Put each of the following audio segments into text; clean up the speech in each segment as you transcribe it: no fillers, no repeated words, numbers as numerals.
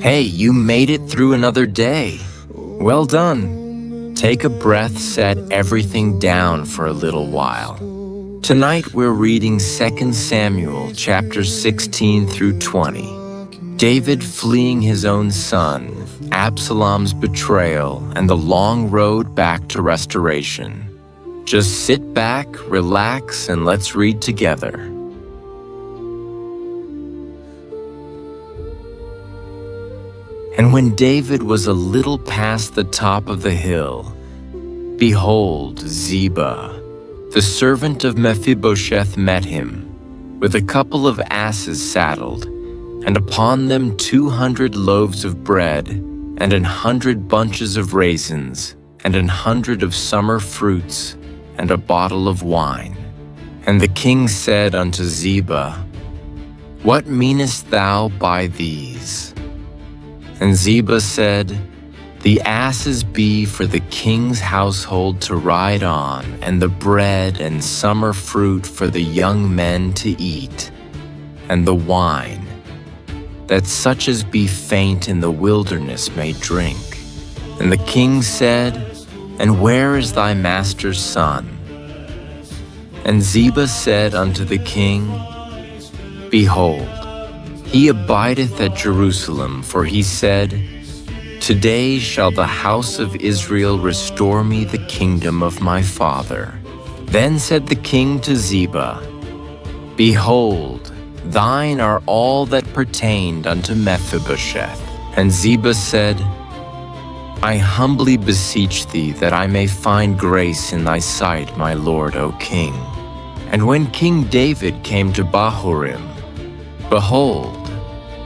Hey, you made it through another day. Well done. Take a breath, set everything down for a little while. Tonight we're reading 2 Samuel chapters 16 through 20. David fleeing his own son, Absalom's betrayal, and the long road back to restoration. Just sit back, relax, and let's read together. And when David was a little past the top of the hill, behold, Sheba, the servant of Mephibosheth, met him, with a couple of asses saddled, and upon them 200 loaves of bread, and 100 bunches of raisins, and 100 of summer fruits, and a bottle of wine. And the king said unto Sheba, What meanest thou by these? And Sheba said, The asses be for the king's household to ride on, and the bread and summer fruit for the young men to eat, and the wine, that such as be faint in the wilderness may drink. And the king said, And where is thy master's son? And Sheba said unto the king, Behold, he abideth at Jerusalem, for he said, Today shall the house of Israel restore me the kingdom of my father. Then said the king to Sheba, Behold, thine are all that pertained unto Mephibosheth. And Sheba said, I humbly beseech thee that I may find grace in thy sight, my lord, O king. And when King David came to Bahurim, behold,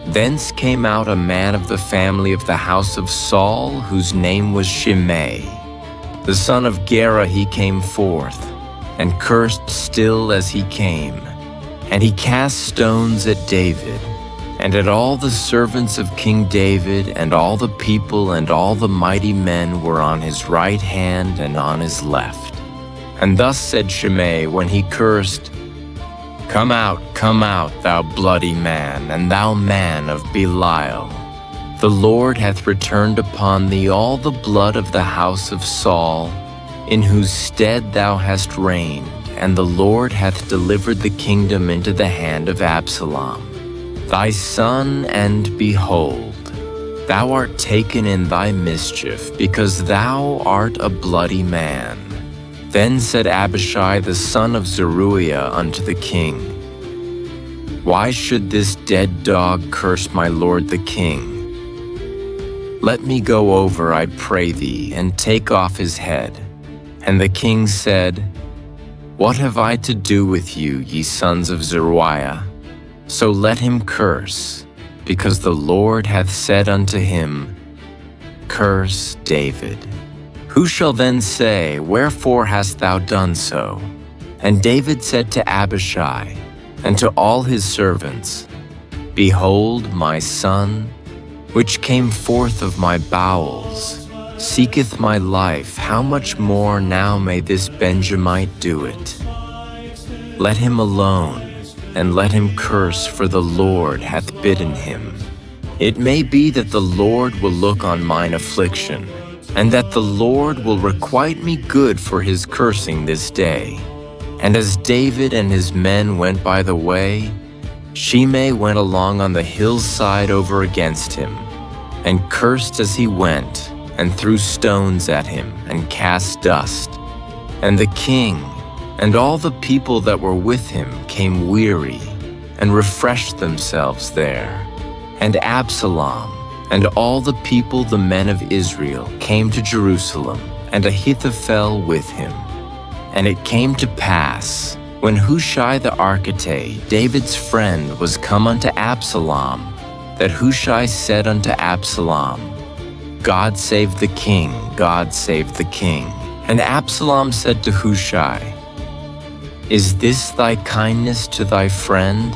thence came out a man of the family of the house of Saul, whose name was Shimei. The son of Gera he came forth, and cursed still as he came. And he cast stones at David, and at all the servants of King David, and all the people and all the mighty men were on his right hand and on his left. And thus said Shimei when he cursed, Come out, thou bloody man, and thou man of Belial. The Lord hath returned upon thee all the blood of the house of Saul, in whose stead thou hast reigned, and the Lord hath delivered the kingdom into the hand of Absalom, thy son, and behold, thou art taken in thy mischief, because thou art a bloody man. Then said Abishai the son of Zeruiah unto the king, Why should this dead dog curse my lord the king? Let me go over, I pray thee, and take off his head. And the king said, What have I to do with you, ye sons of Zeruiah? So let him curse, because the Lord hath said unto him, Curse David. Who shall then say, Wherefore hast thou done so? And David said to Abishai, and to all his servants, Behold, my son, which came forth of my bowels, seeketh my life. How much more now may this Benjamite do it? Let him alone, and let him curse, for the Lord hath bidden him. It may be that the Lord will look on mine affliction, and that the Lord will requite me good for his cursing this day. And as David and his men went by the way, Shimei went along on the hillside over against him, and cursed as he went, and threw stones at him, and cast dust. And the king and all the people that were with him came weary, and refreshed themselves there. And Absalom and all the people, the men of Israel, came to Jerusalem, and Ahithophel with him. And it came to pass, when Hushai the Archite, David's friend, was come unto Absalom, that Hushai said unto Absalom, God save the king, God save the king. And Absalom said to Hushai, Is this thy kindness to thy friend?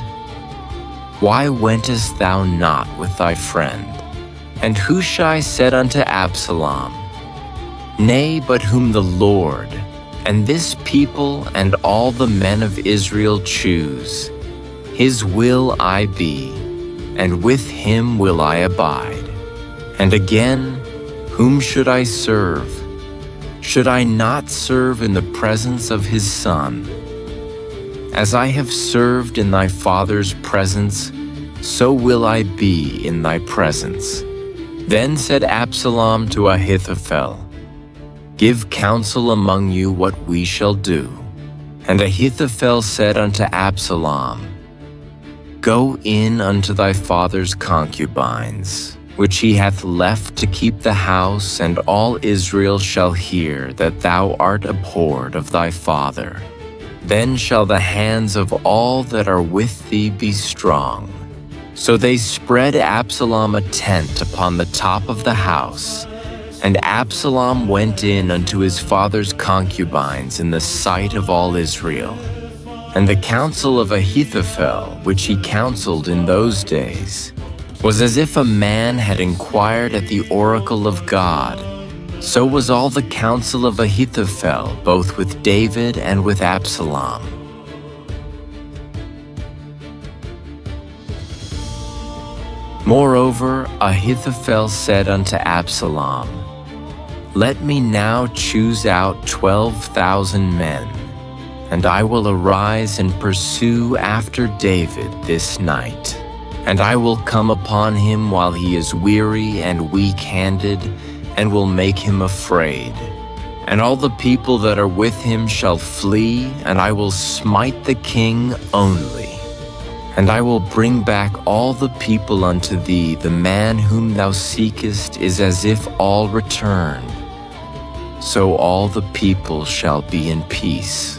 Why wentest thou not with thy friend? And Hushai said unto Absalom, Nay, but whom the Lord, and this people, and all the men of Israel choose, His will I be, and with him will I abide. And again, whom should I serve? Should I not serve in the presence of his son? As I have served in thy father's presence, so will I be in thy presence. Then said Absalom to Ahithophel, Give counsel among you what we shall do. And Ahithophel said unto Absalom, Go in unto thy father's concubines, which he hath left to keep the house, and all Israel shall hear that thou art abhorred of thy father. Then shall the hands of all that are with thee be strong. So they spread Absalom a tent upon the top of the house, and Absalom went in unto his father's concubines in the sight of all Israel. And the counsel of Ahithophel, which he counseled in those days, was as if a man had inquired at the oracle of God. So was all the counsel of Ahithophel, both with David and with Absalom. Moreover, Ahithophel said unto Absalom, Let me now choose out 12,000 men, and I will arise and pursue after David this night. And I will come upon him while he is weary and weak-handed, and will make him afraid. And all the people that are with him shall flee, and I will smite the king only. And I will bring back all the people unto thee. The man whom thou seekest is as if all returned. So all the people shall be in peace.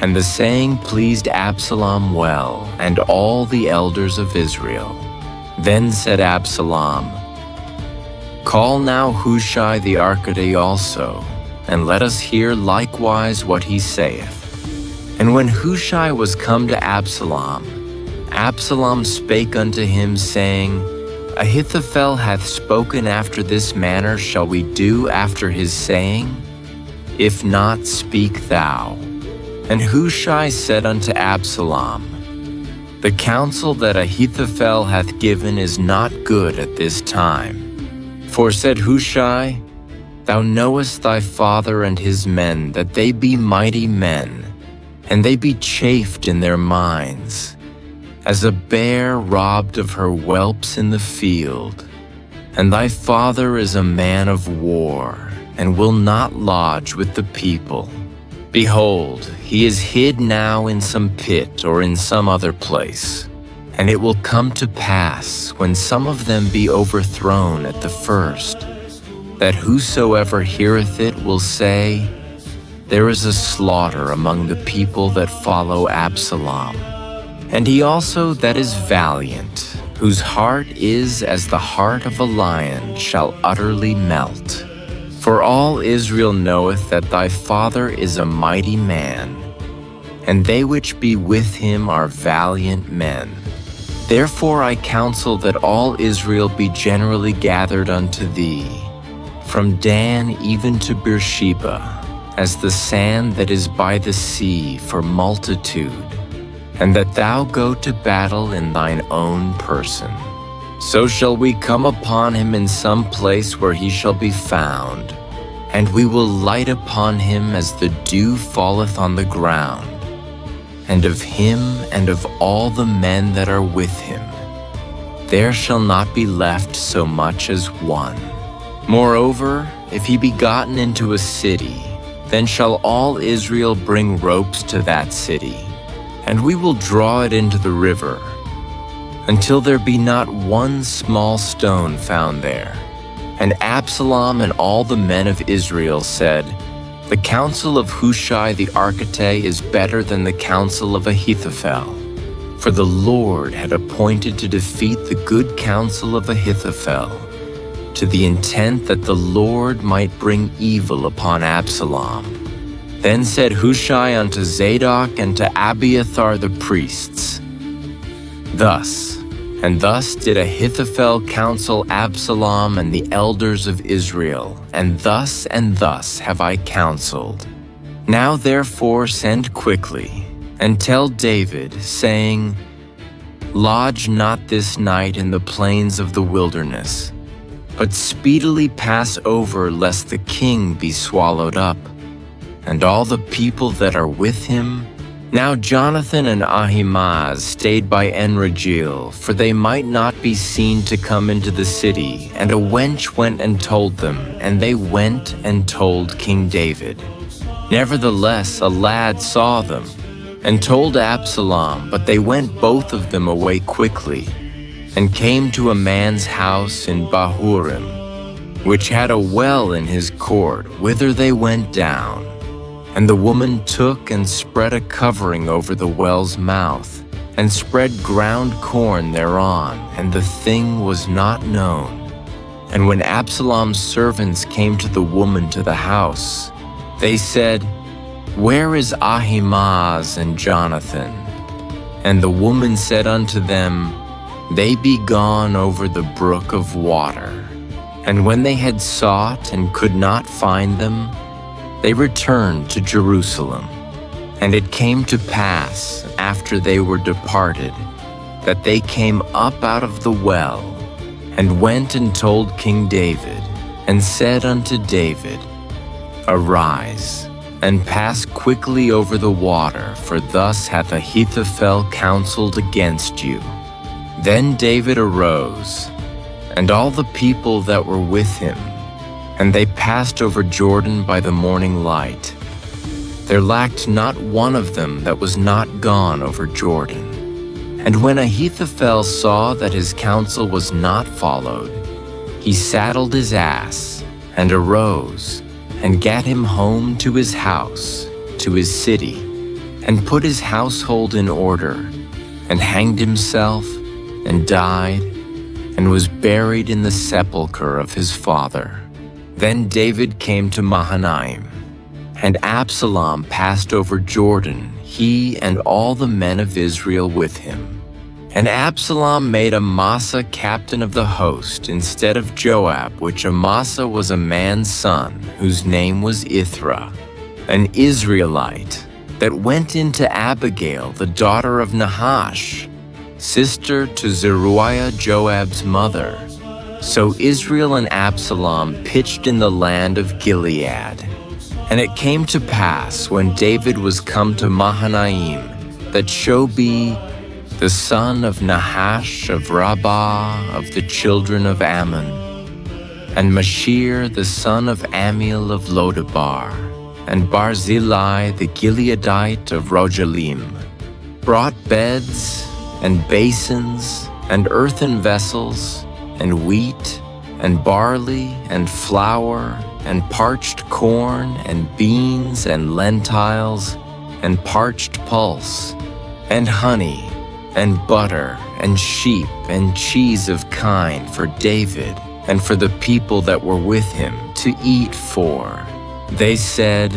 And the saying pleased Absalom well, and all the elders of Israel. Then said Absalom, Call now Hushai the Archite also, and let us hear likewise what he saith. And when Hushai was come to Absalom, Absalom spake unto him, saying, Ahithophel hath spoken after this manner, shall we do after his saying? If not, speak thou. And Hushai said unto Absalom, The counsel that Ahithophel hath given is not good at this time. For said Hushai, Thou knowest thy father and his men, that they be mighty men, and they be chafed in their minds, as a bear robbed of her whelps in the field. And thy father is a man of war, and will not lodge with the people. Behold, he is hid now in some pit or in some other place. And it will come to pass, when some of them be overthrown at the first, that whosoever heareth it will say, There is a slaughter among the people that follow Absalom. And he also that is valiant, whose heart is as the heart of a lion, shall utterly melt. For all Israel knoweth that thy father is a mighty man, and they which be with him are valiant men. Therefore I counsel that all Israel be generally gathered unto thee, from Dan even to Beersheba, as the sand that is by the sea for multitude, and that thou go to battle in thine own person. So shall we come upon him in some place where he shall be found, and we will light upon him as the dew falleth on the ground, and of him and of all the men that are with him. There shall not be left so much as one. Moreover, if he be gotten into a city, then shall all Israel bring ropes to that city, and we will draw it into the river, until there be not one small stone found there. And Absalom and all the men of Israel said, The counsel of Hushai the Archite is better than the counsel of Ahithophel. For the Lord had appointed to defeat the good counsel of Ahithophel, to the intent that the Lord might bring evil upon Absalom. Then said Hushai unto Zadok and to Abiathar the priests, Thus and thus did Ahithophel counsel Absalom and the elders of Israel, and thus have I counseled. Now therefore send quickly, and tell David, saying, Lodge not this night in the plains of the wilderness, but speedily pass over, lest the king be swallowed up, and all the people that are with him. Now Jonathan and Ahimaaz stayed by En-Rogel, for they might not be seen to come into the city. And a wench went and told them, and they went and told King David. Nevertheless, a lad saw them, and told Absalom, but they went both of them away quickly, and came to a man's house in Bahurim, which had a well in his court, whither they went down. And the woman took and spread a covering over the well's mouth, and spread ground corn thereon, and the thing was not known. And when Absalom's servants came to the woman to the house, they said, Where is Ahimaaz and Jonathan? And the woman said unto them, They be gone over the brook of water. And when they had sought and could not find them, they returned to Jerusalem. And it came to pass, after they were departed, that they came up out of the well, and went and told King David, and said unto David, Arise, and pass quickly over the water, for thus hath Ahithophel counseled against you. Then David arose, and all the people that were with him, and they passed over Jordan by the morning light. There lacked not one of them that was not gone over Jordan. And when Ahithophel saw that his counsel was not followed, he saddled his ass, and arose, and gat him home to his house, to his city, and put his household in order, and hanged himself, and died, and was buried in the sepulchre of his father. Then David came to Mahanaim, and Absalom passed over Jordan, he and all the men of Israel with him. And Absalom made Amasa captain of the host instead of Joab, which Amasa was a man's son, whose name was Ithra, an Israelite, that went into Abigail, the daughter of Nahash, sister to Zeruiah Joab's mother. So Israel and Absalom pitched in the land of Gilead. And it came to pass, when David was come to Mahanaim, that Shobi, the son of Nahash of Rabbah of the children of Ammon, and Mashir, the son of Amiel of Lodabar, and Barzillai, the Gileadite of Rogelim, brought beds and basins and earthen vessels, and wheat, and barley, and flour, and parched corn, and beans, and lentiles, and parched pulse, and honey, and butter, and sheep, and cheese of kine for David, and for the people that were with him to eat for. They said,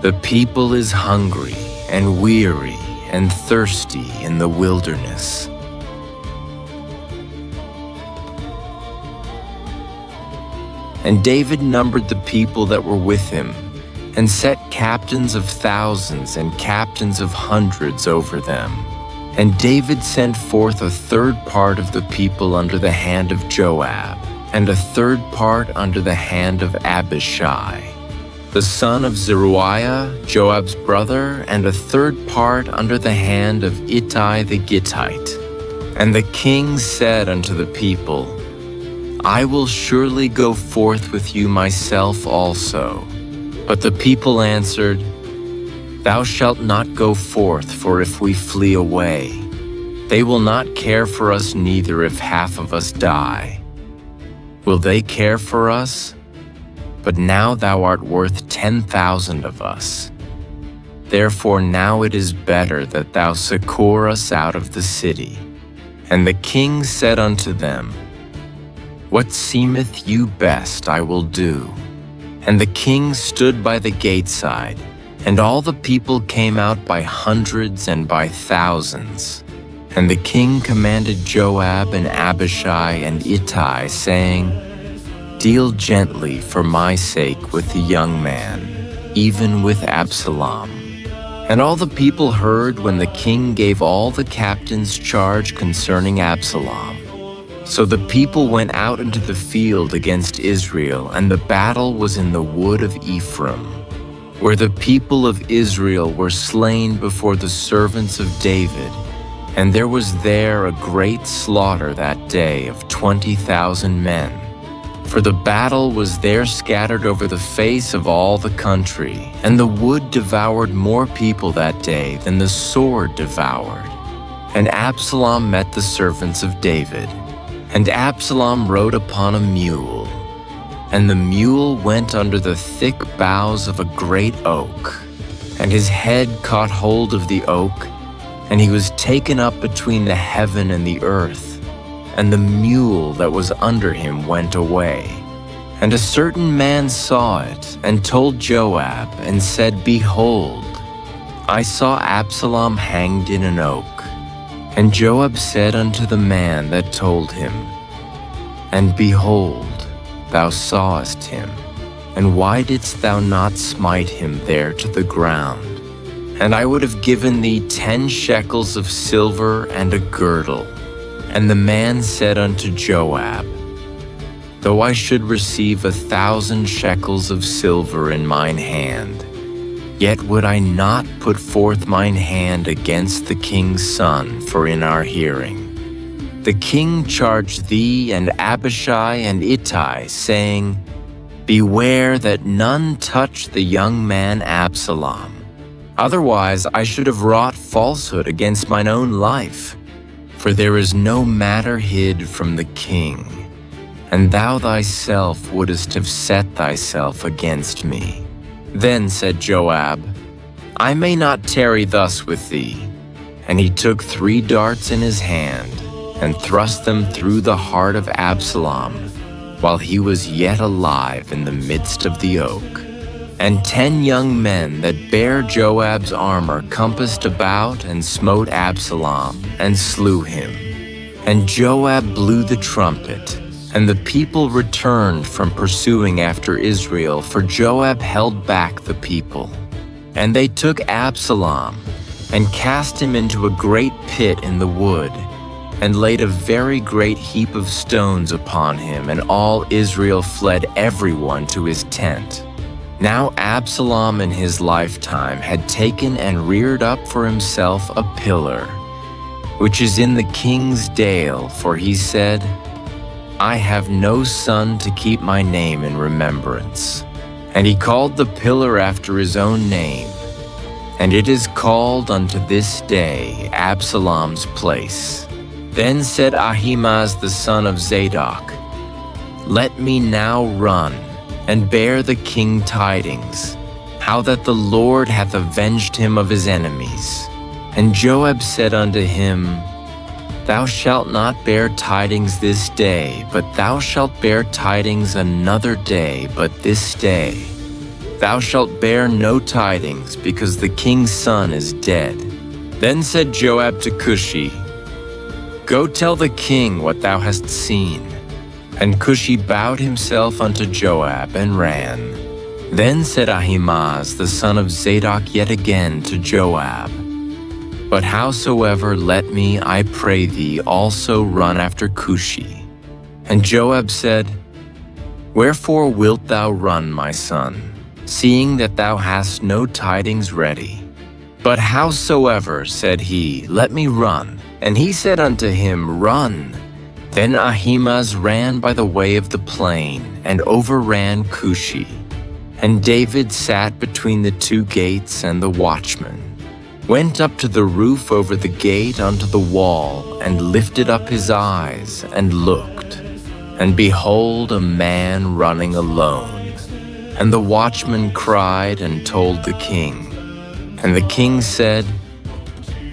The people is hungry, and weary, and thirsty in the wilderness. And David numbered the people that were with him, and set captains of thousands and captains of hundreds over them. And David sent forth a third part of the people under the hand of Joab, and a third part under the hand of Abishai, the son of Zeruiah, Joab's brother, and a third part under the hand of Ittai the Gittite. And the king said unto the people, I will surely go forth with you myself also. But the people answered, Thou shalt not go forth, for if we flee away, they will not care for us, neither if half of us die. Will they care for us? But now thou art worth 10,000 of us. Therefore now it is better that thou succor us out of the city. And the king said unto them, What seemeth you best I will do. And the king stood by the gate side, and all the people came out by hundreds and by thousands. And the king commanded Joab and Abishai and Ittai, saying, Deal gently for my sake with the young man, even with Absalom. And all the people heard when the king gave all the captains charge concerning Absalom. So the people went out into the field against Israel, and the battle was in the wood of Ephraim, where the people of Israel were slain before the servants of David. And there was there a great slaughter that day of 20,000 men. For the battle was there scattered over the face of all the country, and the wood devoured more people that day than the sword devoured. And Absalom met the servants of David. And Absalom rode upon a mule, and the mule went under the thick boughs of a great oak, and his head caught hold of the oak, and he was taken up between the heaven and the earth, and the mule that was under him went away. And a certain man saw it, and told Joab, and said, Behold, I saw Absalom hanged in an oak. And Joab said unto the man that told him, And behold, thou sawest him, and why didst thou not smite him there to the ground? And I would have given thee 10 shekels of silver and a girdle. And the man said unto Joab, Though I should receive 1,000 shekels of silver in mine hand, yet would I not put forth mine hand against the king's son for in our hearing. The king charged thee and Abishai and Ittai, saying, Beware that none touch the young man Absalom. Otherwise I should have wrought falsehood against mine own life. For there is no matter hid from the king, and thou thyself wouldest have set thyself against me. Then said Joab, I may not tarry thus with thee. And he took 3 darts in his hand, and thrust them through the heart of Absalom, while he was yet alive in the midst of the oak. And 10 young men that bare Joab's armor compassed about, and smote Absalom, and slew him. And Joab blew the trumpet, and the people returned from pursuing after Israel, for Joab held back the people. And they took Absalom, and cast him into a great pit in the wood, and laid a very great heap of stones upon him, and all Israel fled everyone to his tent. Now Absalom in his lifetime had taken and reared up for himself a pillar, which is in the king's dale, for he said, I have no son to keep my name in remembrance. And he called the pillar after his own name, and it is called unto this day Absalom's place. Then said Ahimaaz the son of Zadok, Let me now run, and bear the king tidings, how that the Lord hath avenged him of his enemies. And Joab said unto him, Thou shalt not bear tidings this day, but thou shalt bear tidings another day, but this day. Thou shalt bear no tidings, because the king's son is dead. Then said Joab to Cushi, Go tell the king what thou hast seen. And Cushi bowed himself unto Joab, and ran. Then said Ahimaaz the son of Zadok yet again to Joab, But howsoever let me, I pray thee, also run after Cushi. And Joab said, Wherefore wilt thou run, my son, seeing that thou hast no tidings ready? But howsoever, said he, let me run. And he said unto him, Run. Then Ahimaaz ran by the way of the plain, and overran Cushi. And David sat between the 2 gates, and the watchman went up to the roof over the gate unto the wall, and lifted up his eyes, and looked. And behold, a man running alone. And the watchman cried, and told the king. And the king said,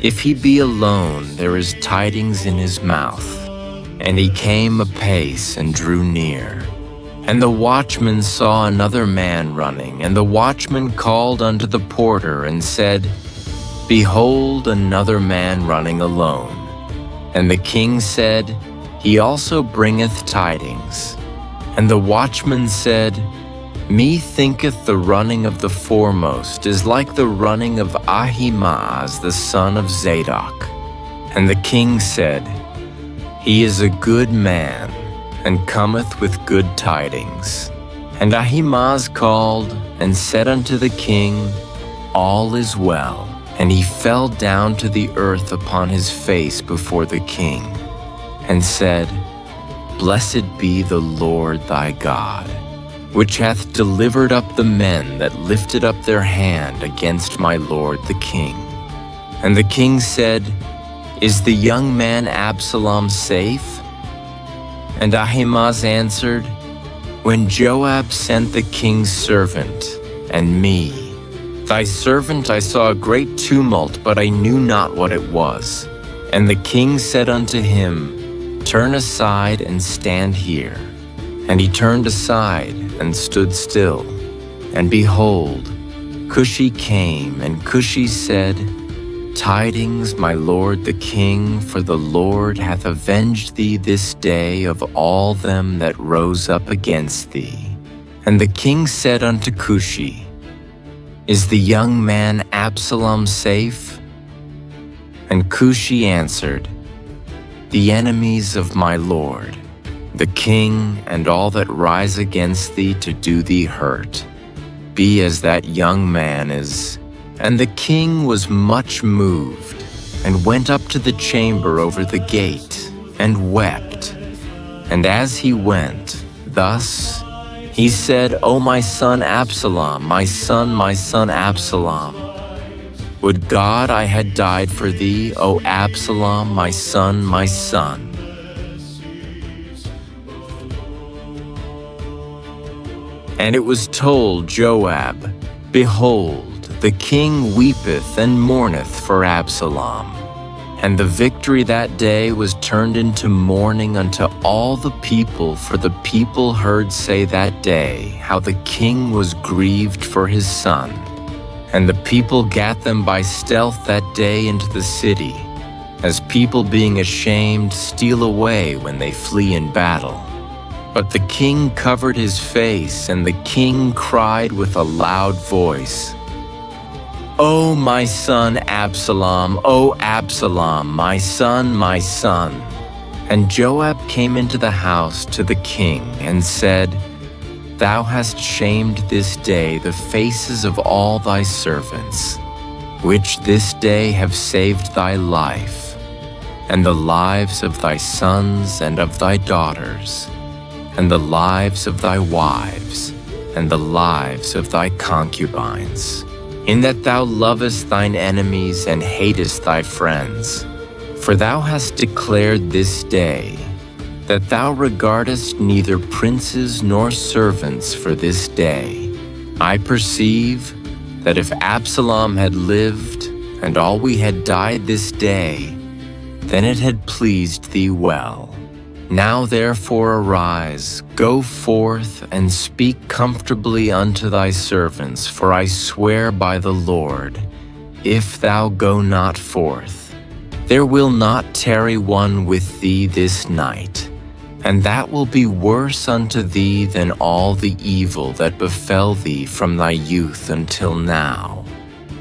If he be alone, there is tidings in his mouth. And he came apace, and drew near. And the watchman saw another man running, and the watchman called unto the porter, and said, Behold, another man running alone. And the king said, He also bringeth tidings. And the watchman said, Methinketh the running of the foremost is like the running of Ahimaaz the son of Zadok. And the king said, He is a good man, and cometh with good tidings. And Ahimaaz called, and said unto the king, All is well. And he fell down to the earth upon his face before the king, and said, Blessed be the Lord thy God, which hath delivered up the men that lifted up their hand against my lord the king. And the king said, Is the young man Absalom safe? And Ahimaaz answered, When Joab sent the king's servant and me, thy servant, I saw a great tumult, but I knew not what it was. And the king said unto him, Turn aside and stand here. And he turned aside and stood still. And behold, Hushai came, and Hushai said, Tidings, my lord the king, for the Lord hath avenged thee this day of all them that rose up against thee. And the king said unto Hushai, Is the young man Absalom safe? And Hushai answered, The enemies of my lord, the king, and all that rise against thee to do thee hurt, be as that young man is. And the king was much moved, and went up to the chamber over the gate, and wept. And as he went, thus he said, O my son Absalom, my son Absalom, would God I had died for thee, O Absalom, my son, my son. And it was told Joab, Behold, the king weepeth and mourneth for Absalom. And the victory that day was turned into mourning unto all the people, for the people heard say that day how the king was grieved for his son. And the people gat them by stealth that day into the city, as people being ashamed steal away when they flee in battle. But the king covered his face, and the king cried with a loud voice, O my son Absalom, O Absalom, my son, my son. And Joab came into the house to the king, and said, Thou hast shamed this day the faces of all thy servants, which this day have saved thy life, and the lives of thy sons and of thy daughters, and the lives of thy wives, and the lives of thy concubines, in that thou lovest thine enemies and hatest thy friends. For thou hast declared this day that thou regardest neither princes nor servants for this day. I perceive that if Absalom had lived, and all we had died this day, then it had pleased thee well. Now therefore arise, go forth, and speak comfortably unto thy servants, for I swear by the Lord, if thou go not forth, there will not tarry one with thee this night, and that will be worse unto thee than all the evil that befell thee from thy youth until now.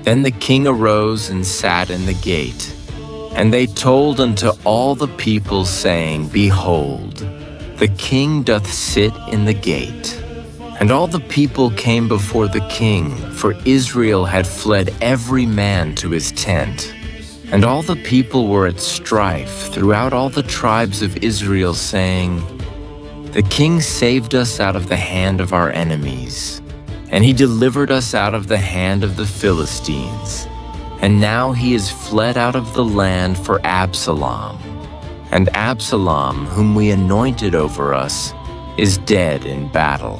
Then the king arose and sat in the gate. And they told unto all the people, saying, Behold, the king doth sit in the gate. And all the people came before the king, for Israel had fled every man to his tent. And all the people were at strife throughout all the tribes of Israel, saying, The king saved us out of the hand of our enemies, and he delivered us out of the hand of the Philistines. And now he is fled out of the land for Absalom. And Absalom, whom we anointed over us, is dead in battle.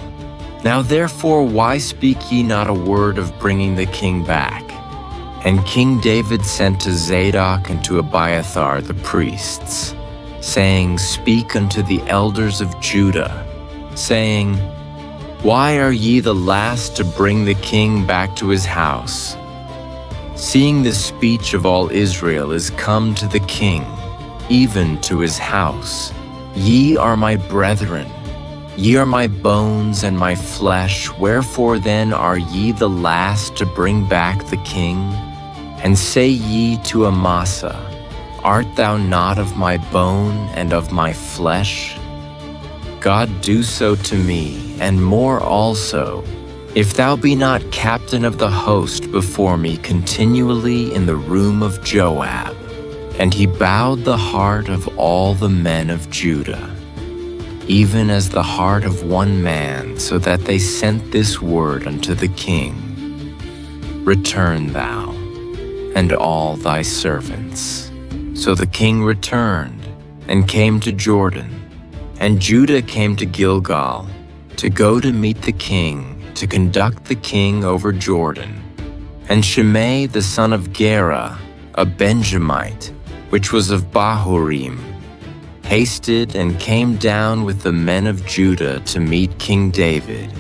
Now therefore why speak ye not a word of bringing the king back? And King David sent to Zadok and to Abiathar the priests, saying, Speak unto the elders of Judah, saying, Why are ye the last to bring the king back to his house? Seeing the speech of all Israel is come to the king, even to his house, ye are my brethren. Ye are my bones and my flesh, wherefore then are ye the last to bring back the king? And say ye to Amasa, Art thou not of my bone and of my flesh? God do so to me, and more also, if thou be not captain of the host before me continually in the room of Joab. And he bowed the heart of all the men of Judah, even as the heart of one man, so that they sent this word unto the king, Return thou, and all thy servants. So the king returned, and came to Jordan, and Judah came to Gilgal, to go to meet the king, to conduct the king over Jordan. And Shimei the son of Gera, a Benjamite, which was of Bahurim, hasted and came down with the men of Judah to meet King David.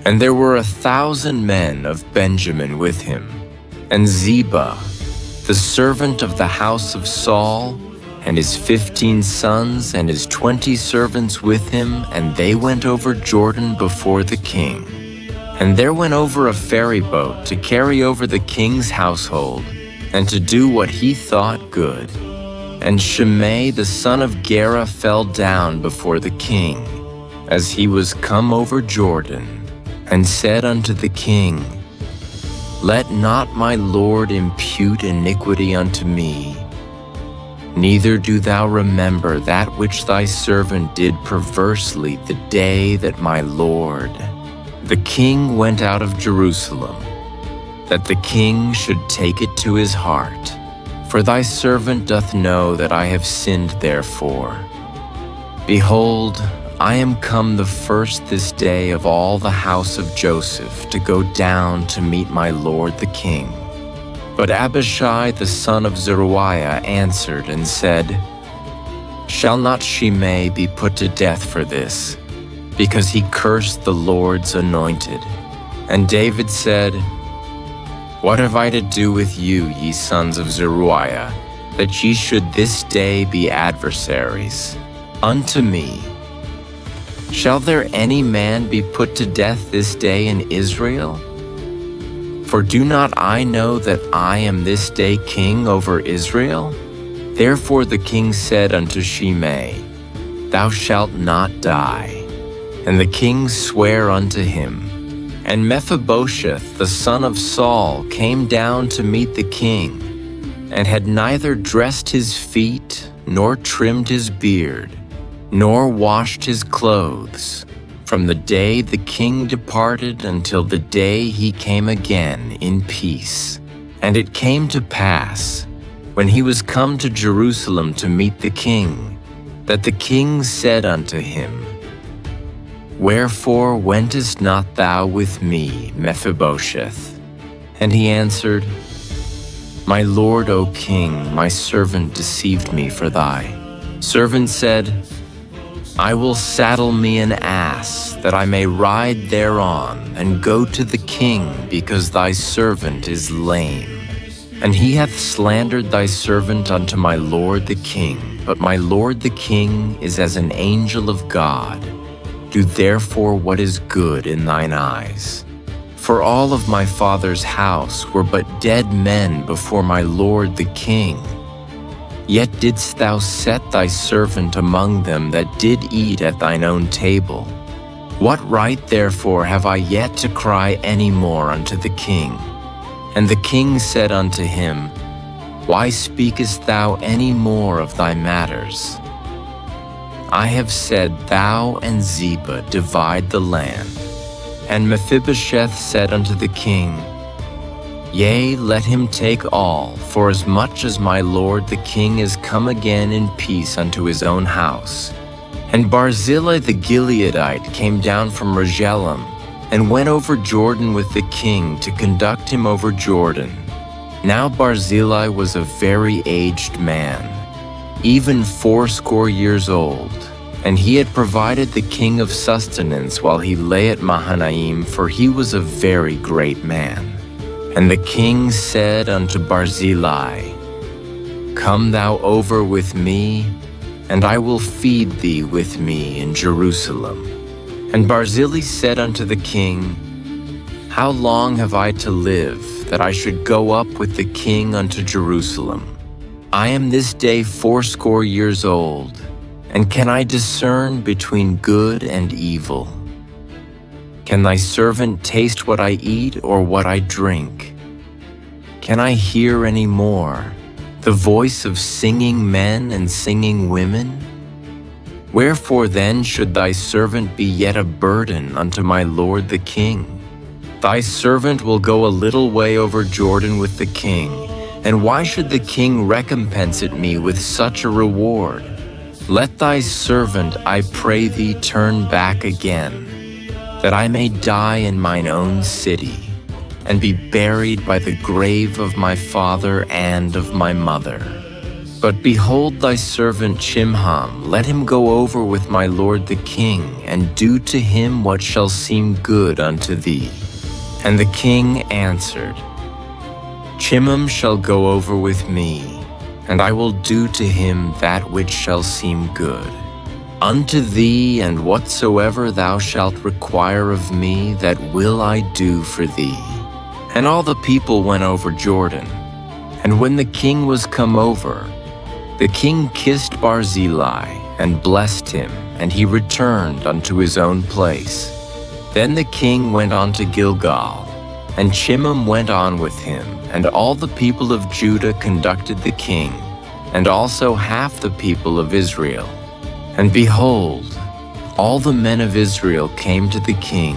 And there were 1,000 men of Benjamin with him. And Ziba, the servant of the house of Saul, and his 15 sons and his 20 servants with him, and they went over Jordan before the king. And there went over a ferry boat to carry over the king's household, and to do what he thought good. And Shimei the son of Gera fell down before the king, as he was come over Jordan, and said unto the king, Let not my lord impute iniquity unto me, neither do thou remember that which thy servant did perversely the day that my lord, the king, went out of Jerusalem, that the king should take it to his heart. For thy servant doth know that I have sinned therefore. Behold, I am come the first this day of all the house of Joseph to go down to meet my lord the king. But Abishai the son of Zeruiah answered and said, Shall not Shimei be put to death for this, because he cursed the Lord's anointed? And David said, What have I to do with you, ye sons of Zeruiah, that ye should this day be adversaries unto me? Shall there any man be put to death this day in Israel? For do not I know that I am this day king over Israel? Therefore the king said unto Shimei, Thou shalt not die. And the king sware unto him. And Mephibosheth the son of Saul came down to meet the king, and had neither dressed his feet, nor trimmed his beard, nor washed his clothes, from the day the king departed until the day he came again in peace. And it came to pass, when he was come to Jerusalem to meet the king, that the king said unto him, Wherefore wentest not thou with me, Mephibosheth? And he answered, My lord, O king, my servant deceived me for thy. Servant said, I will saddle me an ass, that I may ride thereon, and go to the king, because thy servant is lame. And he hath slandered thy servant unto my lord the king, but my lord the king is as an angel of God. Do therefore what is good in thine eyes. For all of my father's house were but dead men before my lord the king. Yet didst thou set thy servant among them that did eat at thine own table. What right therefore have I yet to cry any more unto the king? And the king said unto him, Why speakest thou any more of thy matters? I have said, Thou and Ziba divide the land. And Mephibosheth said unto the king, Yea, let him take all, forasmuch as my lord the king is come again in peace unto his own house. And Barzillai the Gileadite came down from Rogelim, and went over Jordan with the king to conduct him over Jordan. Now Barzillai was a very aged man, even 80 years old, and he had provided the king of sustenance while he lay at Mahanaim, for he was a very great man. And the king said unto Barzillai, Come thou over with me, and I will feed thee with me in Jerusalem. And Barzillai said unto the king, How long have I to live, that I should go up with the king unto Jerusalem? I am this day 80 years old, and can I discern between good and evil? Can thy servant taste what I eat or what I drink? Can I hear any more the voice of singing men and singing women? Wherefore then should thy servant be yet a burden unto my lord the king? Thy servant will go a little way over Jordan with the king, and why should the king recompense it me with such a reward? Let thy servant, I pray thee, turn back again, that I may die in mine own city, and be buried by the grave of my father and of my mother. But behold thy servant Chimham, let him go over with my lord the king, and do to him what shall seem good unto thee. And the king answered, Chimham shall go over with me, and I will do to him that which shall seem good. Unto thee, and whatsoever thou shalt require of me, that will I do for thee. And all the people went over Jordan. And when the king was come over, the king kissed Barzillai and blessed him, and he returned unto his own place. Then the king went on to Gilgal, and Chimham went on with him, and all the people of Judah conducted the king, and also half the people of Israel. And behold, all the men of Israel came to the king,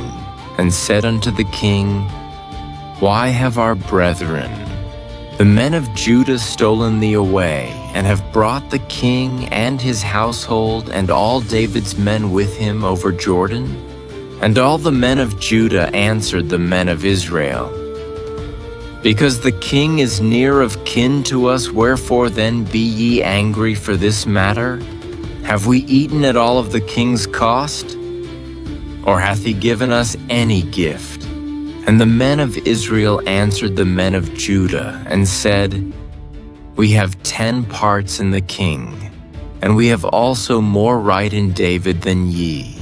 and said unto the king, Why have our brethren, the men of Judah, stolen thee away, and have brought the king and his household and all David's men with him over Jordan? And all the men of Judah answered the men of Israel, Because the king is near of kin to us, wherefore then be ye angry for this matter? Have we eaten at all of the king's cost? Or hath he given us any gift? And the men of Israel answered the men of Judah, and said, We have 10 parts in the king, and we have also more right in David than ye.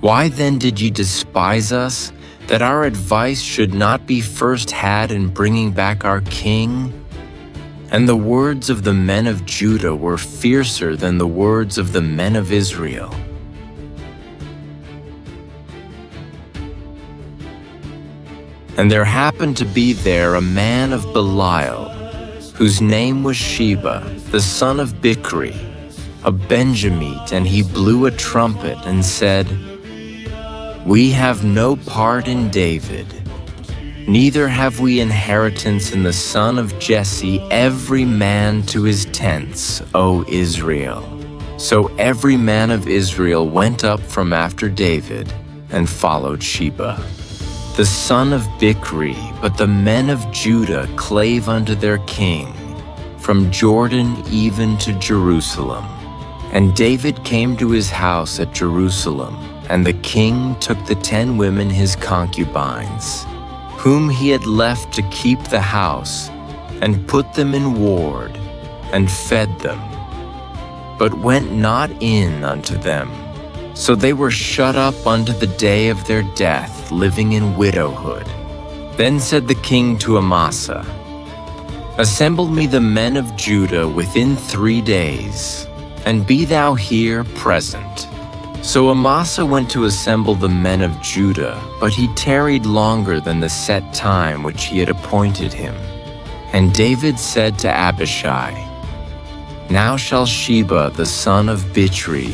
Why then did ye despise us, that our advice should not be first had in bringing back our king? And the words of the men of Judah were fiercer than the words of the men of Israel. And there happened to be there a man of Belial, whose name was Sheba, the son of Bichri, a Benjamite, and he blew a trumpet and said, We have no part in David, neither have we inheritance in the son of Jesse, every man to his tents, O Israel. So every man of Israel went up from after David and followed Sheba, the son of Bichri. But the men of Judah clave unto their king, from Jordan even to Jerusalem. And David came to his house at Jerusalem, and the king took the 10 women his concubines, whom he had left to keep the house, and put them in ward, and fed them, but went not in unto them. So they were shut up unto the day of their death, living in widowhood. Then said the king to Amasa, Assemble me the men of Judah within 3 days, and be thou here present. So Amasa went to assemble the men of Judah, but he tarried longer than the set time which he had appointed him. And David said to Abishai, Now shall Sheba the son of Bichri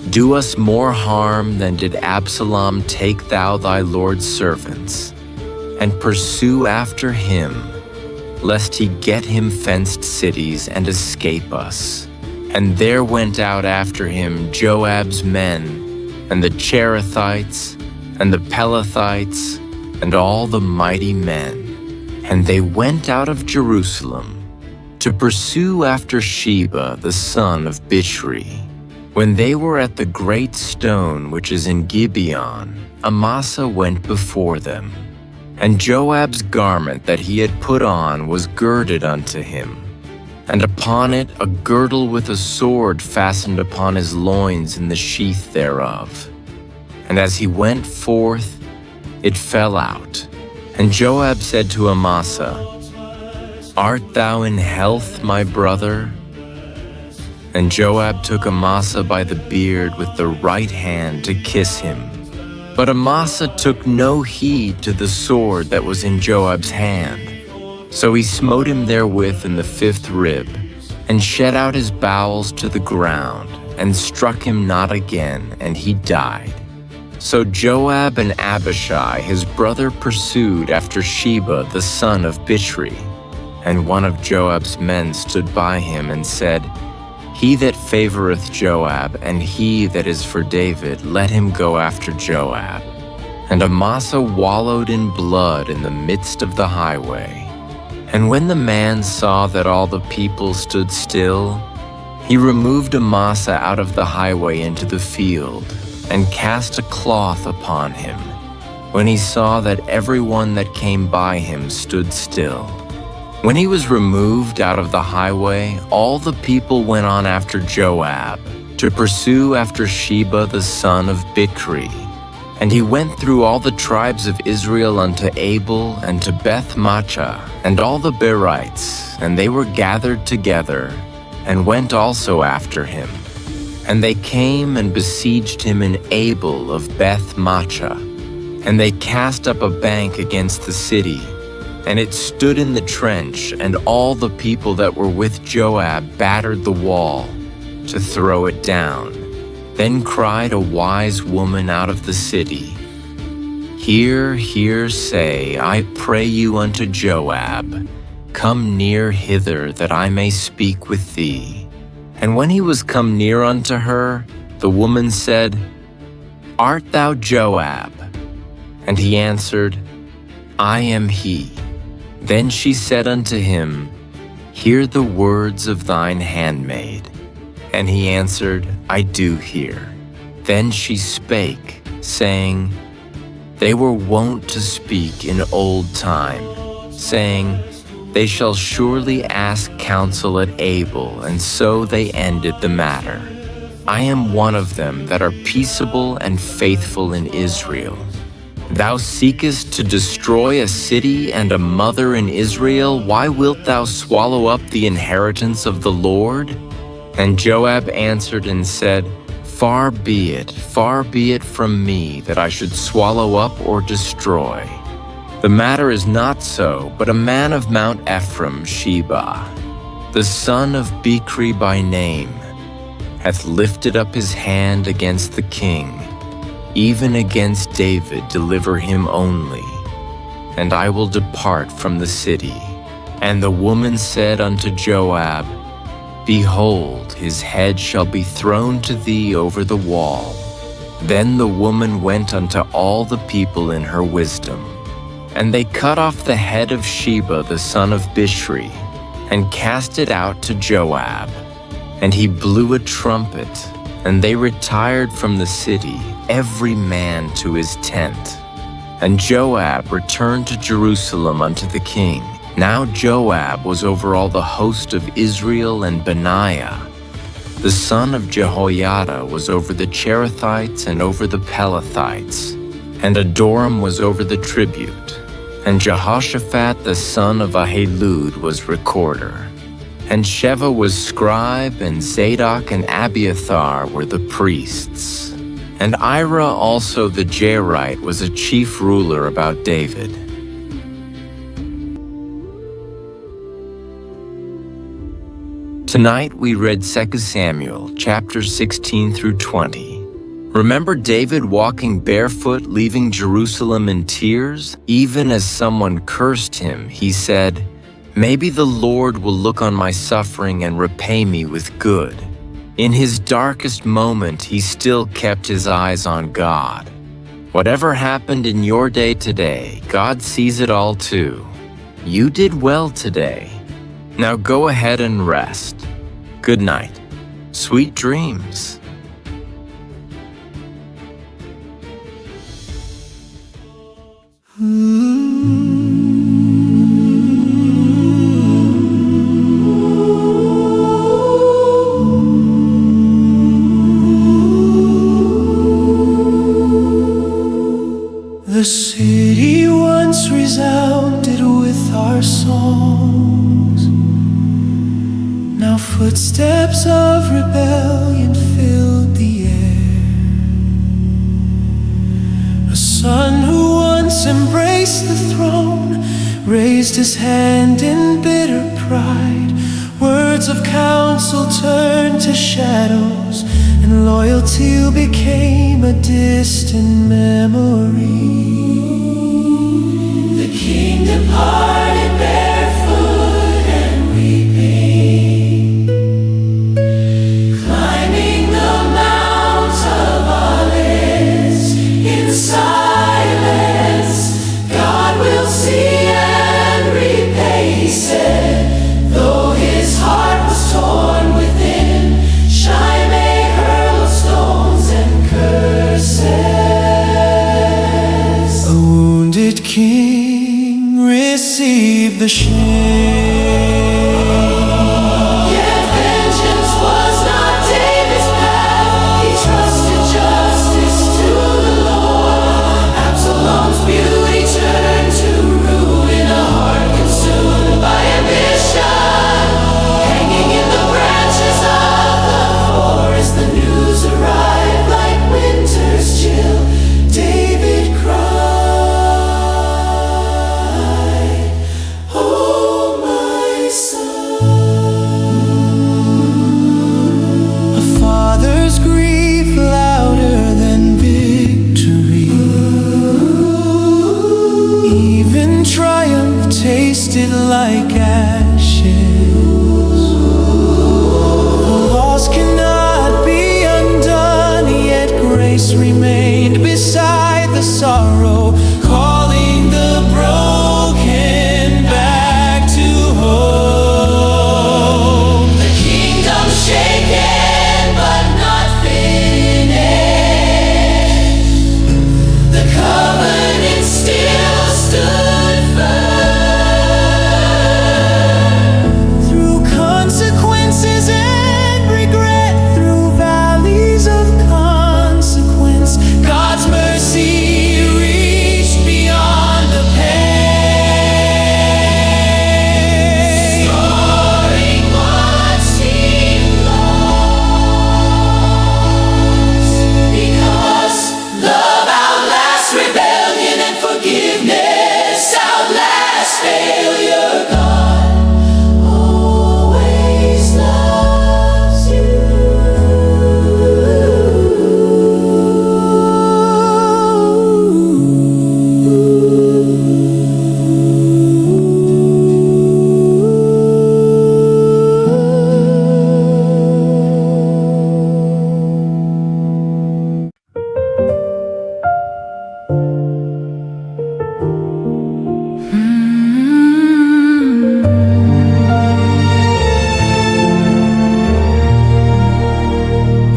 do us more harm than did Absalom. Take thou thy lord's servants, and pursue after him, lest he get him fenced cities and escape us. And there went out after him Joab's men, and the Cherethites, and the Pelethites, and all the mighty men. And they went out of Jerusalem to pursue after Sheba the son of Bichri. When they were at the great stone which is in Gibeon, Amasa went before them. And Joab's garment that he had put on was girded unto him, and upon it a girdle with a sword fastened upon his loins in the sheath thereof. And as he went forth, it fell out. And Joab said to Amasa, "Art thou in health, my brother?" And Joab took Amasa by the beard with the right hand to kiss him. But Amasa took no heed to the sword that was in Joab's hand. So he smote him therewith in the 5th rib, and shed out his bowels to the ground, and struck him not again, and he died. So Joab and Abishai his brother pursued after Sheba the son of Bichri. And one of Joab's men stood by him and said, "He that favoreth Joab, and he that is for David, let him go after Joab." And Amasa wallowed in blood in the midst of the highway. And when the man saw that all the people stood still, he removed Amasa out of the highway into the field, and cast a cloth upon him, when he saw that everyone that came by him stood still. When he was removed out of the highway, all the people went on after Joab, to pursue after Sheba the son of Bichri. And he went through all the tribes of Israel unto Abel and to Beth-maachah, and all the Berites, and they were gathered together, and went also after him. And they came and besieged him in Abel of Beth-maachah, and they cast up a bank against the city, and it stood in the trench, and all the people that were with Joab battered the wall to throw it down. Then cried a wise woman out of the city, "Hear, hear, say, I pray you unto Joab, come near hither, that I may speak with thee." And when he was come near unto her, the woman said, "Art thou Joab?" And he answered, "I am he." Then she said unto him, "Hear the words of thine handmaid." And he answered, "I do hear." Then she spake, saying, "They were wont to speak in old time, saying, They shall surely ask counsel at Abel, and so they ended the matter. I am one of them that are peaceable and faithful in Israel. Thou seekest to destroy a city and a mother in Israel. Why wilt thou swallow up the inheritance of the Lord?" And Joab answered and said, far be it from me that I should swallow up or destroy. The matter is not so, but a man of Mount Ephraim, Sheba, the son of Bichri by name, hath lifted up his hand against the king, even against David deliver him only, and I will depart from the city. And the woman said unto Joab, Behold, his head shall be thrown to thee over the wall. Then the woman went unto all the people in her wisdom, and they cut off the head of Sheba the son of Bichri, and cast it out to Joab. And he blew a trumpet, and they retired from the city, every man to his tent. And Joab returned to Jerusalem unto the king. Now Joab was over all the host of Israel, and Benaiah, the son of Jehoiada, was over the Cherethites and over the Pelethites, and Adoram was over the tribute. And Jehoshaphat the son of Ahilud was recorder. And Sheva was scribe, and Zadok and Abiathar were the priests. And Ira also the Jairite was a chief ruler about David. Tonight we read 2 Samuel chapters 16 through 20. Remember David walking barefoot, leaving Jerusalem in tears? Even as someone cursed him, he said, Maybe the Lord will look on my suffering and repay me with good. In his darkest moment, he still kept his eyes on God. Whatever happened in your day today, God sees it all too. You did well today. Now go ahead and rest. Good night. Sweet dreams. The city once resounded with our songs. Now footsteps of rebellion filled the air. A son who once embraced the throne raised his hand in bitter pride. Words of counsel turned to shadows, and loyalty became a distant memory. The king departed barefoot and weeping, climbing the Mount of Olives in silence. God will see and repay, he said, though his heart was torn within. Shai may hurl stones and curses. A wounded king received the shame. Yet vengeance was not David's path. He trusted justice to the Lord. Absalom's beauty turned to ruin, a heart consumed by ambition. Hanging in the branches of the forest, the news arrived like winter's chill. David cried, "Oh, my son." A father's grief louder than victory. Even triumph tasted like ashes. The loss cannot be undone, yet grace remained beside the sorrow, calling the broken back to hope. The kingdom shaken but not finished. The covenant still stood firm. Through consequences and regret, through valleys of consequence, God's mercy reached beyond the pain. Restoring what seemed lost, because love outlasts rebellion and forgiveness outlasts failure. God always loves you.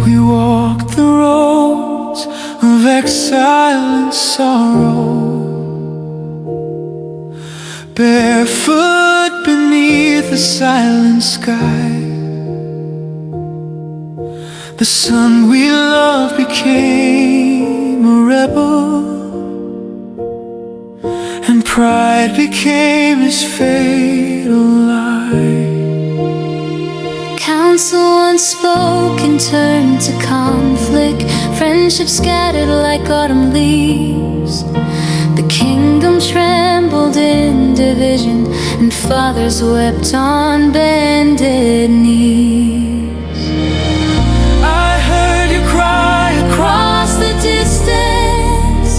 We walked the roads of exile and sorrow, barefoot beneath a silent sky. The son we loved became a rebel, and pride became his fatal lie. Counsel unspoken turned to conflict, friendship scattered like autumn leaves. The kingdom trembled in division, and fathers wept on bended knees. I heard you cry across Across the distance,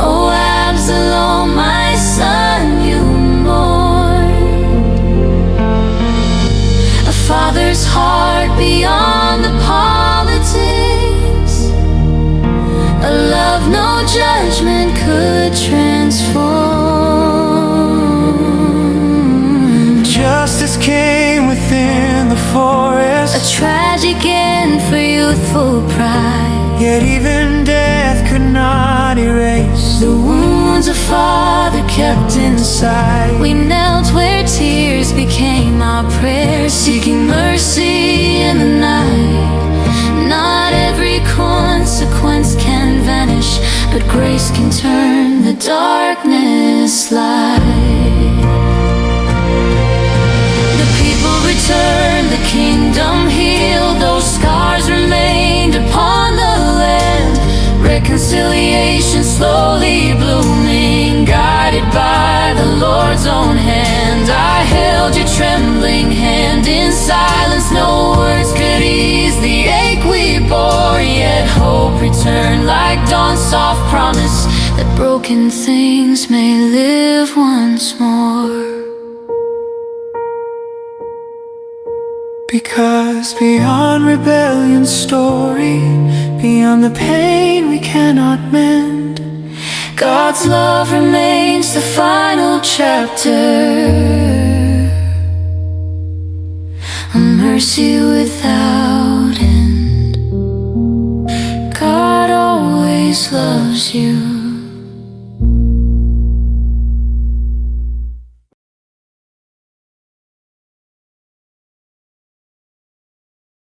oh Absalom, my son, you mourned. A father's heart beyond the politics, a love no judgment could transform. Justice came within the forest, A tragic end for youthful pride. yet even death could not erase The wounds a father kept inside. We knelt where tears became our prayers, seeking mercy in the night. Not every consequence can vanish grace can turn the darkness light. The people returned, the kingdom healed, those scars remained upon the land. Reconciliation slowly blooming, guided by the Lord's own hand. I held your trembling hand in silence, no words could ease the ache we bore. Yet hope returned like dawn's soft promise that broken things may live once more. Because beyond rebellion's story, beyond the pain we cannot mend, God's love remains the final chapter, a mercy without end. God always loves you.